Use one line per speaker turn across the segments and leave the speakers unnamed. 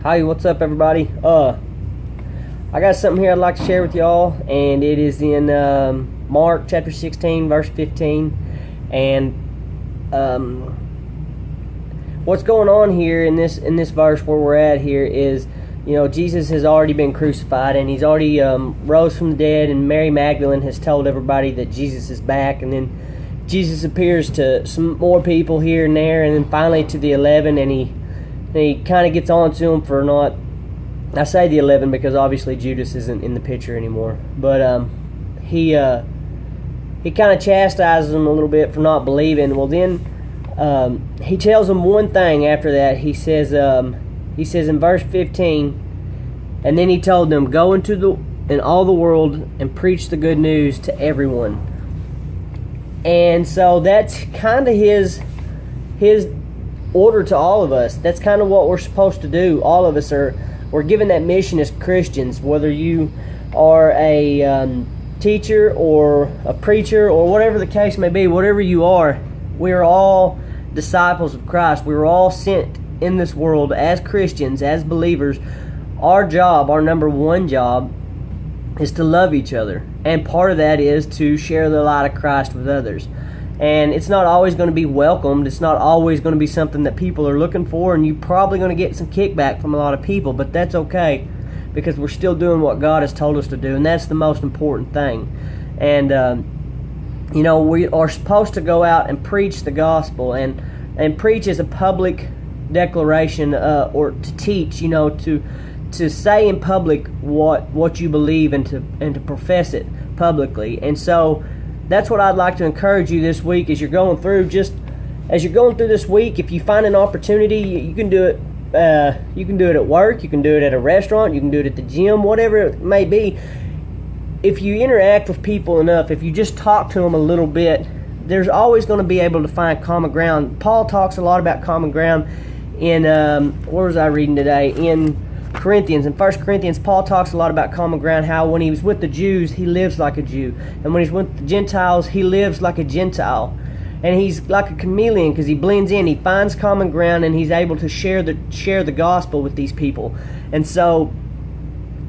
Hi, what's up, everybody? I got something here I'd like to share with y'all, and it is in Mark chapter 16, verse 15. And what's going on here in this verse where we're at here is, Jesus has already been crucified, and he's already rose from the dead, and Mary Magdalene has told everybody that Jesus is back, and then Jesus appears to some more people here and there, and then finally to the 11, and he kind of gets on to them for not, I say the 11 because obviously Judas isn't in the picture anymore, but he kind of chastises them a little bit for not believing. Well, then he tells them one thing after that. He says in verse 15, and then he told them, go into all the world and preach the good news to everyone. And so that's kind of his order to all of us. That's kind of what we're supposed to do. All of us we're given that mission as Christians, whether you are a teacher or a preacher or whatever the case may be, whatever you are, we are all disciples of Christ. We were all sent in this world as Christians, as believers. Our job, our number one job, is to love each other. And part of that is to share the light of Christ with others. And it's not always going to be welcomed. It's not always going to be something that people are looking for, and you're probably going to get some kickback from a lot of people, but that's okay, because we're still doing what God has told us to do, and that's the most important thing. And we are supposed to go out and preach the gospel, and preach is a public declaration, or to teach, to say in public what you believe, and to profess it publicly. And so that's what I'd like to encourage you this week as you're going through. Just as you're going through this week, if you find an opportunity, you can do it. You can do it at work. You can do it at a restaurant. You can do it at the gym. Whatever it may be. If you interact with people enough, if you just talk to them a little bit, there's always going to be able to find common ground. Paul talks a lot about common ground in where was I reading today? In Corinthians. In 1 Corinthians, Paul talks a lot about common ground, how when he was with the Jews, he lives like a Jew. And when he's with the Gentiles, he lives like a Gentile. And he's like a chameleon because he blends in. He finds common ground, and he's able to share the gospel with these people. And so,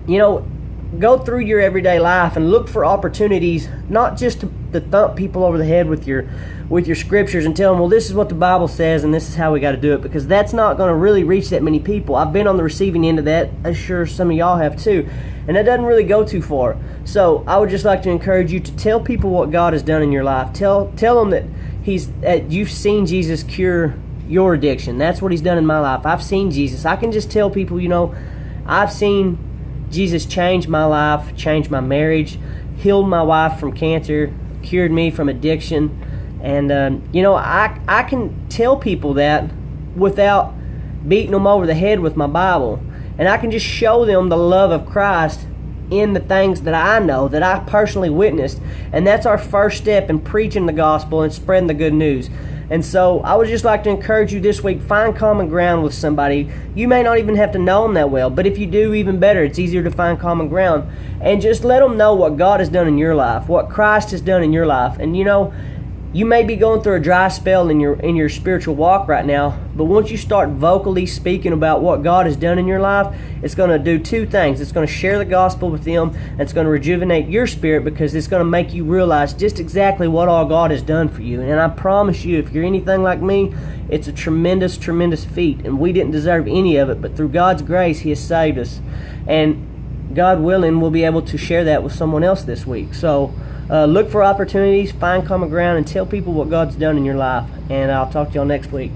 go through your everyday life and look for opportunities, not just to thump people over the head with your scriptures and tell them, well, this is what the Bible says and this is how we got to do it, because that's not going to really reach that many people. I've been on the receiving end of that. I'm sure some of y'all have too, and that doesn't really go too far. So I would just like to encourage you to tell people what God has done in your life. Tell them that you've seen Jesus cure your addiction. That's what he's done in my life. I've seen Jesus. I can just tell people, I've seen Jesus change my life, change my marriage, healed my wife from cancer, cured me from addiction. And, I can tell people that without beating them over the head with my Bible. And I can just show them the love of Christ in the things that I know, that I personally witnessed. And that's our first step in preaching the gospel and spreading the good news. And so I would just like to encourage you this week, find common ground with somebody. You may not even have to know them that well, but if you do, even better. It's easier to find common ground. And just let them know what God has done in your life, what Christ has done in your life. And you may be going through a dry spell in your spiritual walk right now, but once you start vocally speaking about what God has done in your life, it's going to do two things. It's going to share the gospel with them, and it's going to rejuvenate your spirit, because it's going to make you realize just exactly what all God has done for you. And I promise you, if you're anything like me, it's a tremendous, tremendous feat, and we didn't deserve any of it, but through God's grace, he has saved us. And God willing, we'll be able to share that with someone else this week. So look for opportunities, find common ground, and tell people what God's done in your life. And I'll talk to y'all next week.